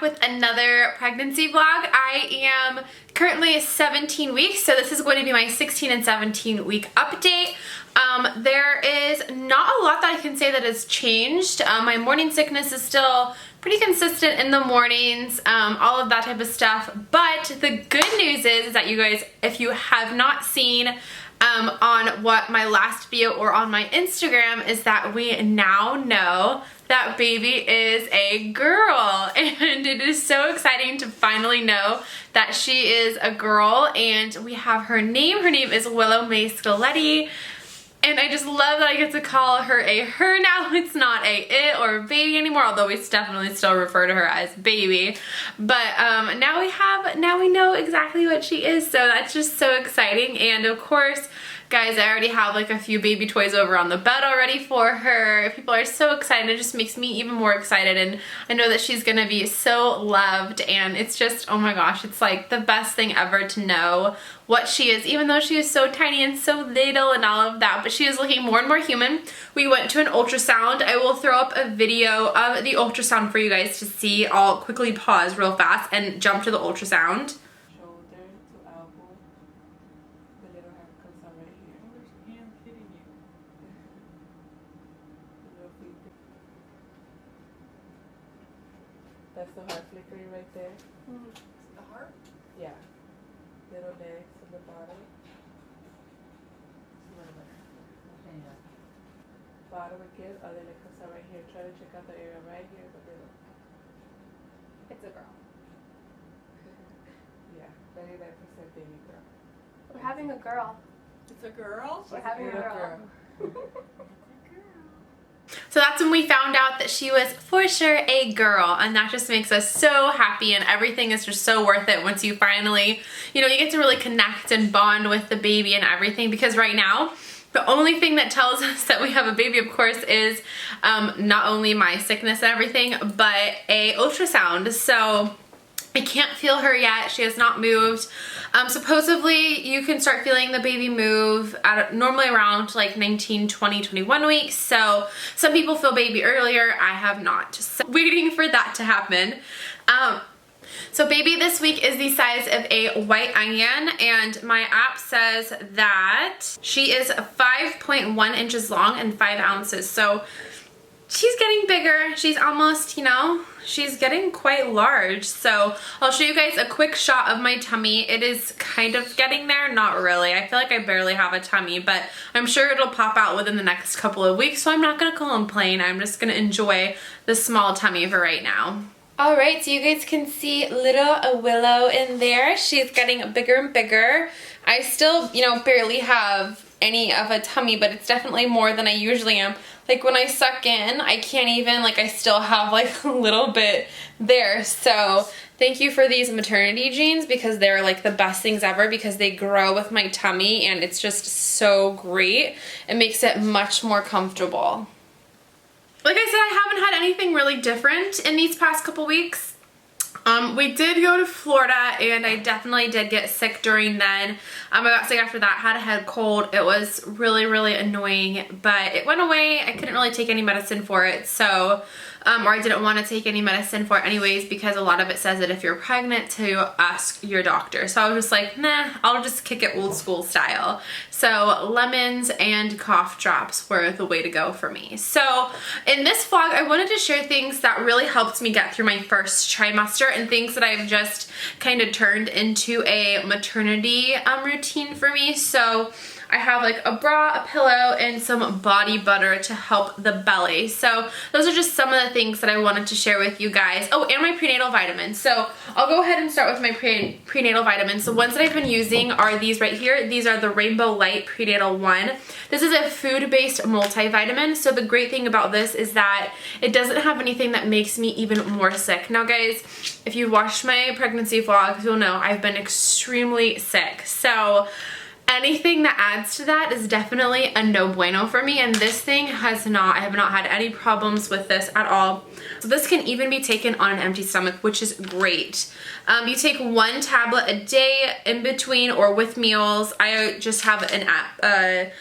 back with another pregnancy vlog. I am currently 17 weeks, so this is going to be my 16 and 17 week update. There is not a lot that I can say that has changed. My morning sickness is still pretty consistent in the mornings, all of that type of stuff. But the good news is that you guys, if you have not seen on what my last video or on my Instagram, is that we now know that baby is a girl, and it is so exciting to finally know that she is a girl. And we have her name. Her name is Willow Mae Scaletti. And I just love that I get to call her a her now. It's not a it or a baby anymore, although we definitely still refer to her as baby. But now we know exactly what she is, so that's just so exciting. And of course, guys, I already have like a few baby toys over on the bed already for her. People are so excited. It just makes me even more excited, and I know that she's gonna be so loved, and it's just, oh my gosh, it's like the best thing ever to know what she is, even though she is so tiny and so little and all of that, but she is looking more and more human. We went to an ultrasound. I will throw up a video of the ultrasound for you guys to see. I'll quickly pause real fast and jump to the ultrasound. That's the heart flickering right there. The heart? Yeah. Little legs on the bottom. Bottom again, other leg comes out right here. Try to check out the area right here, but they don't. It's a girl. Yeah, 99% baby girl. We're having a girl. It's a girl? We're having a girl. So that's when we found out that she was for sure a girl, and that just makes us so happy, and everything is just so worth it once you finally, you know, you get to really connect and bond with the baby and everything. Because right now, the only thing that tells us that we have a baby, of course, is not only my sickness and everything, but a ultrasound. So I can't feel her yet. She has not moved. Supposedly you can start feeling the baby move at normally around like 19, 20, 21 weeks. So some people feel baby earlier. I have not. So waiting for that to happen. So baby this week is the size of a white onion, and my app says that she is 5.1 inches long and 5 ounces. So she's getting bigger. She's almost, you know, she's getting quite large. So I'll show you guys a quick shot of my tummy. It is kind of getting there, not really. I feel like I barely have a tummy, but I'm sure it'll pop out within the next couple of weeks, so I'm not gonna complain. I'm just gonna enjoy the small tummy for right now. All right, so you guys can see little Willow in there. She's getting bigger and bigger. I still, you know, barely have any of a tummy, but it's definitely more than I usually am. Like when I suck in, I can't even, like I still have like a little bit there. So thank you for these maternity jeans, because they're like the best things ever, because they grow with my tummy and it's just so great. It makes it much more comfortable. Like I said, I haven't had anything really different in these past couple weeks. We did go to Florida, and I definitely did get sick during then. I got sick after that, had a head cold. It was really, really annoying, but it went away. I couldn't really take any medicine for it, so, or I didn't want to take any medicine for it anyways, because a lot of it says that if you're pregnant to ask your doctor. So I was just like, nah, I'll just kick it old school style. So lemons and cough drops were the way to go for me. So in this vlog, I wanted to share things that really helped me get through my first trimester, and things that I've just kind of turned into a maternity routine for me. So I have like a bra, a pillow, and some body butter to help the belly. So those are just some of the things that I wanted to share with you guys. Oh, and my prenatal vitamins. So I'll go ahead and start with my prenatal vitamins. The ones that I've been using are these right here. These are the Rainbow Light Prenatal 1. This is a food-based multivitamin. So the great thing about this is that it doesn't have anything that makes me even more sick. Now guys, if you've watched my pregnancy vlogs, you'll know I've been extremely sick. So anything that adds to that is definitely a no bueno for me, and this thing has not, I have not had any problems with this at all. So this can even be taken on an empty stomach, which is great. You take 1 tablet a day in between or with meals. I just have an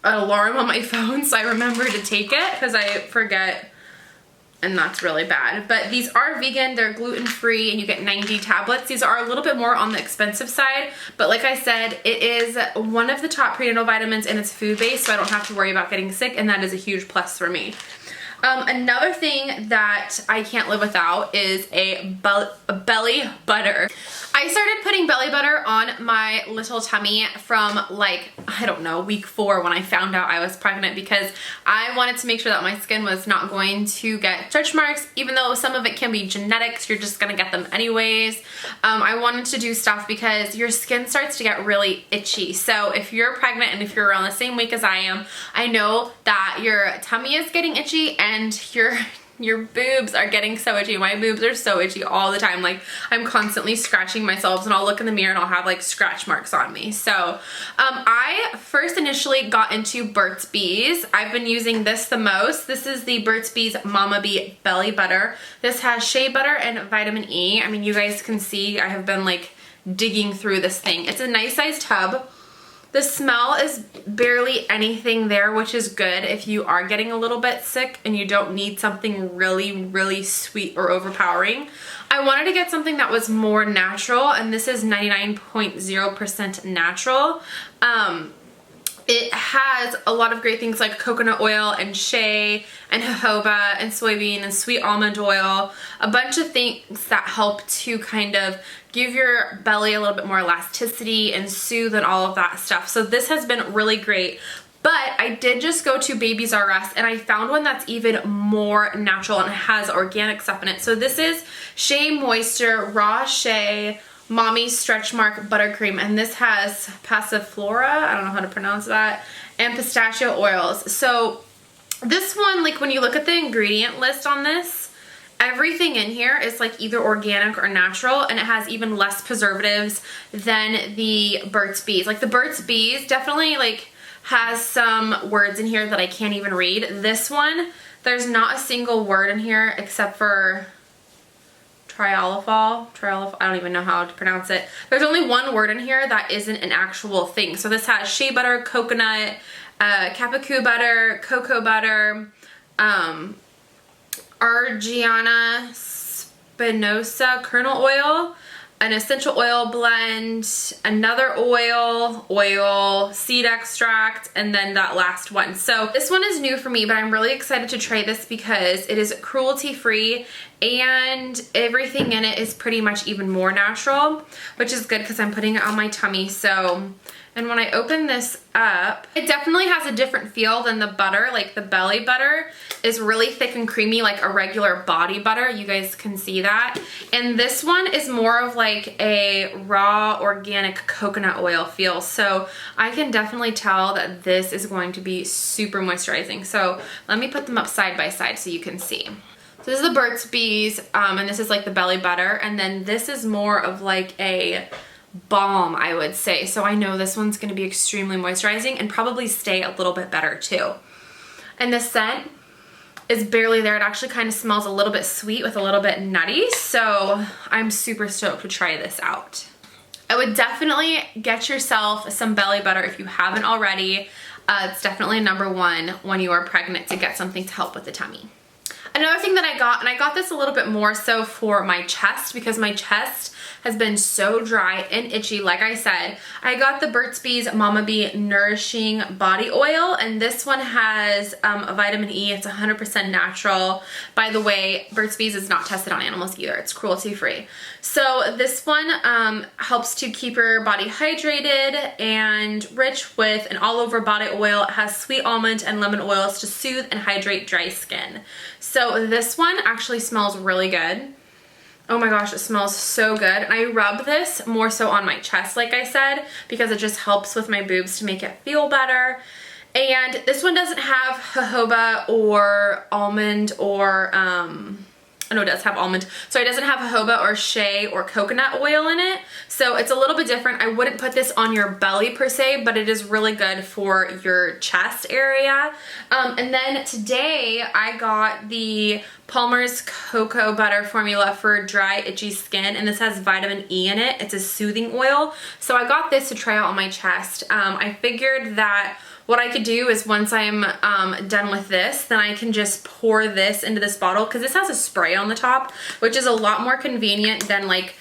alarm on my phone, so I remember to take it because I forget and that's really bad. But these are vegan, they're gluten-free, and you get 90 tablets. These are a little bit more on the expensive side, but like I said, it is one of the top prenatal vitamins and it's food-based, so I don't have to worry about getting sick, and that is a huge plus for me. Another thing that I can't live without is a belly butter. I started putting belly butter on my little tummy from like, I don't know, week 4 when I found out I was pregnant, because I wanted to make sure that my skin was not going to get stretch marks, even though some of it can be genetics, you're just gonna get them anyways. I wanted to do stuff because your skin starts to get really itchy. So if you're pregnant and if you're around the same week as I am, I know that your tummy is getting itchy and your boobs are getting so itchy. My boobs are so itchy all the time. Like, I'm constantly scratching myself, and I'll look in the mirror and I'll have like scratch marks on me. So I first initially got into Burt's Bees. I've been using this the most. This is the Burt's Bees Mama Bee Belly Butter. This has shea butter and vitamin E. I mean, you guys can see I have been like digging through this thing. It's a nice sized tub. The smell is barely anything there, which is good if you are getting a little bit sick and you don't need something really, really sweet or overpowering. I wanted to get something that was more natural, and this is 99.0% natural. It has a lot of great things like coconut oil and shea and jojoba and soybean and sweet almond oil, a bunch of things that help to kind of give your belly a little bit more elasticity and soothe and all of that stuff. So this has been really great. But I did just go to Babies R Us and I found one that's even more natural and has organic stuff in it. So this is Shea Moisture Raw Shea Mommy Stretch Mark Buttercream, and this has Passiflora, I don't know how to pronounce that, and pistachio oils. So this one, like when you look at the ingredient list on this, everything in here is like either organic or natural, and it has even less preservatives than the Burt's Bees. Like the Burt's Bees definitely like has some words in here that I can't even read. This one, there's not a single word in here except for triolifol, I don't even know how to pronounce it. There's only one word in here that isn't an actual thing. So this has shea butter, coconut, Kapaku butter, cocoa butter, Argiana spinosa kernel oil, an essential oil blend, another oil, seed extract, and then that last one. So this one is new for me, but I'm really excited to try this because it is cruelty free and everything in it is pretty much even more natural, which is good because I'm putting it on my tummy. So, and when I open this up, it definitely has a different feel than the butter. Like the belly butter is really thick and creamy like a regular body butter. You guys can see that. And this one is more of like a raw organic coconut oil feel. So I can definitely tell that this is going to be super moisturizing. So let me put them up side by side so you can see. So this is the Burt's Bees, and this is like the belly butter, and then this is more of like a balm, I would say. So I know this one's going to be extremely moisturizing and probably stay a little bit better too. And the scent is barely there. It actually kind of smells a little bit sweet with a little bit nutty. So I'm super stoked to try this out. I would definitely get yourself some belly butter if you haven't already. It's definitely number one when you are pregnant to get something to help with the tummy. Another thing that I got, and I got this a little bit more so for my chest because my chest has been so dry and itchy. Like I said, I got the Burt's Bees Mama Bee Nourishing Body Oil, and this one has a vitamin E. It's 100% natural. By the way, Burt's Bees is not tested on animals either. It's cruelty free. So this one helps to keep your body hydrated and rich with an all over body oil. It has sweet almond and lemon oils to soothe and hydrate dry skin. So this one actually smells really good. Oh my gosh, it smells so good. And I rub this more so on my chest, like I said, because it just helps with my boobs to make it feel better. And this one doesn't have jojoba or almond or, no, it does have almond. So it doesn't have jojoba or shea or coconut oil in it. So it's a little bit different. I wouldn't put this on your belly per se, but it is really good for your chest area. And then today I got the Palmer's Cocoa Butter Formula for dry, itchy skin, and this has vitamin E in it. It's a soothing oil. So I got this to try out on my chest. I figured that what I could do is once I'm done with this, then I can just pour this into this bottle, because this has a spray on the top, which is a lot more convenient than like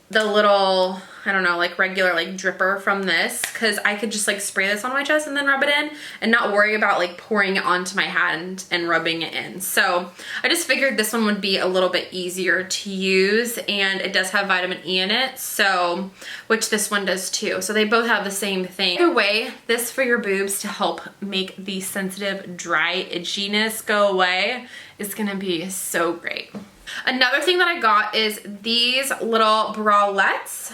the little, I don't know, like regular like dripper from this, because I could just like spray this on my chest and then rub it in and not worry about like pouring it onto my hand and rubbing it in. So I just figured this one would be a little bit easier to use, and it does have vitamin E in it, so, which this one does too. So they both have the same thing. Either way, this for your boobs to help make the sensitive, dry itchiness go away is gonna be so great. Another thing that I got is these little bralettes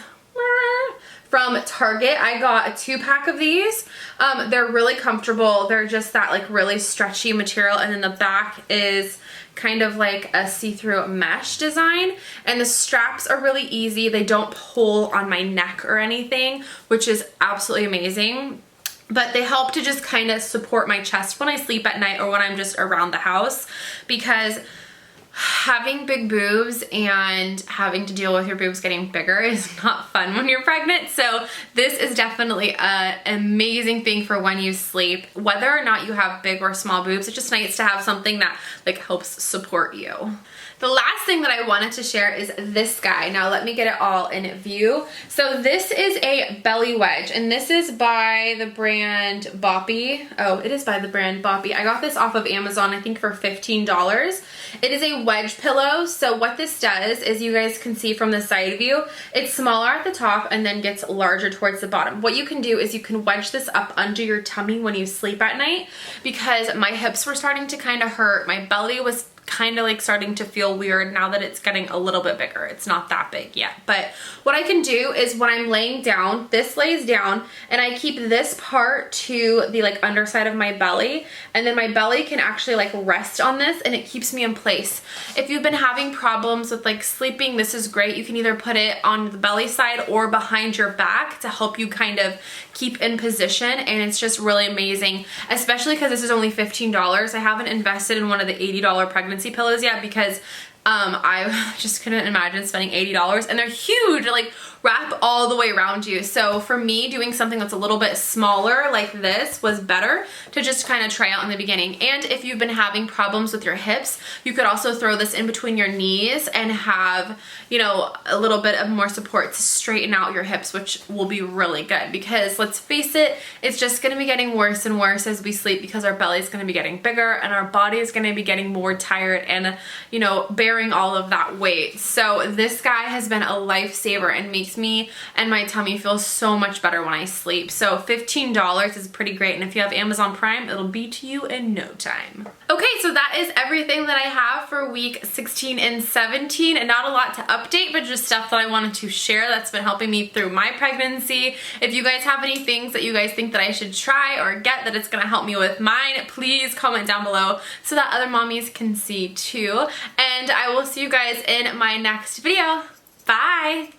from Target. I got a 2-pack of these. They're really comfortable. They're just that like really stretchy material, and then the back is kind of like a see-through mesh design, and the straps are really easy. They don't pull on my neck or anything, which is absolutely amazing. But they help to just kind of support my chest when I sleep at night or when I'm just around the house, because having big boobs and having to deal with your boobs getting bigger is not fun when you're pregnant. So this is definitely an amazing thing for when you sleep. Whether or not you have big or small boobs, it's just nice to have something that like helps support you. The last thing that I wanted to share is this guy. Now let me get it all in view. So this is a belly wedge, and this is by the brand Boppy. Oh, it is by the brand Boppy. I got this off of Amazon, I think for $15. It is a wedge pillow. So what this does is, you guys can see from the side view, it's smaller at the top and then gets larger towards the bottom. What you can do is you can wedge this up under your tummy when you sleep at night, because my hips were starting to kind of hurt. My belly was kind of like starting to feel weird now that it's getting a little bit bigger. It's not that big yet, but what I can do is when I'm laying down, this lays down, and I keep this part to the like underside of my belly, and then my belly can actually like rest on this, and it keeps me in place. If you've been having problems with like sleeping, this is great. You can either put it on the belly side or behind your back to help you kind of keep in position, and it's just really amazing, especially because this is only $15. I haven't invested in one of the $80 pregnancy pillows yet, because I just couldn't imagine spending $80, and they're huge, like wrap all the way around you. So for me, doing something that's a little bit smaller like this was better to just kind of try out in the beginning. And if you've been having problems with your hips, you could also throw this in between your knees and have, you know, a little bit of more support to straighten out your hips, which will be really good, because let's face it, it's just going to be getting worse and worse as we sleep, because our belly is going to be getting bigger and our body is going to be getting more tired and, you know, bearing all of that weight. So this guy has been a lifesaver and makes me and my tummy feel so much better when I sleep. So $15 is pretty great, and if you have Amazon Prime, it'll be to you in no time. Okay, so that is everything that I have for week 16 and 17, and not a lot to update, but just stuff that I wanted to share that's been helping me through my pregnancy. If you guys have any things that you guys think that I should try or get that it's gonna help me with mine, please comment down below so that other mommies can see too. And I will see you guys in my next video. Bye!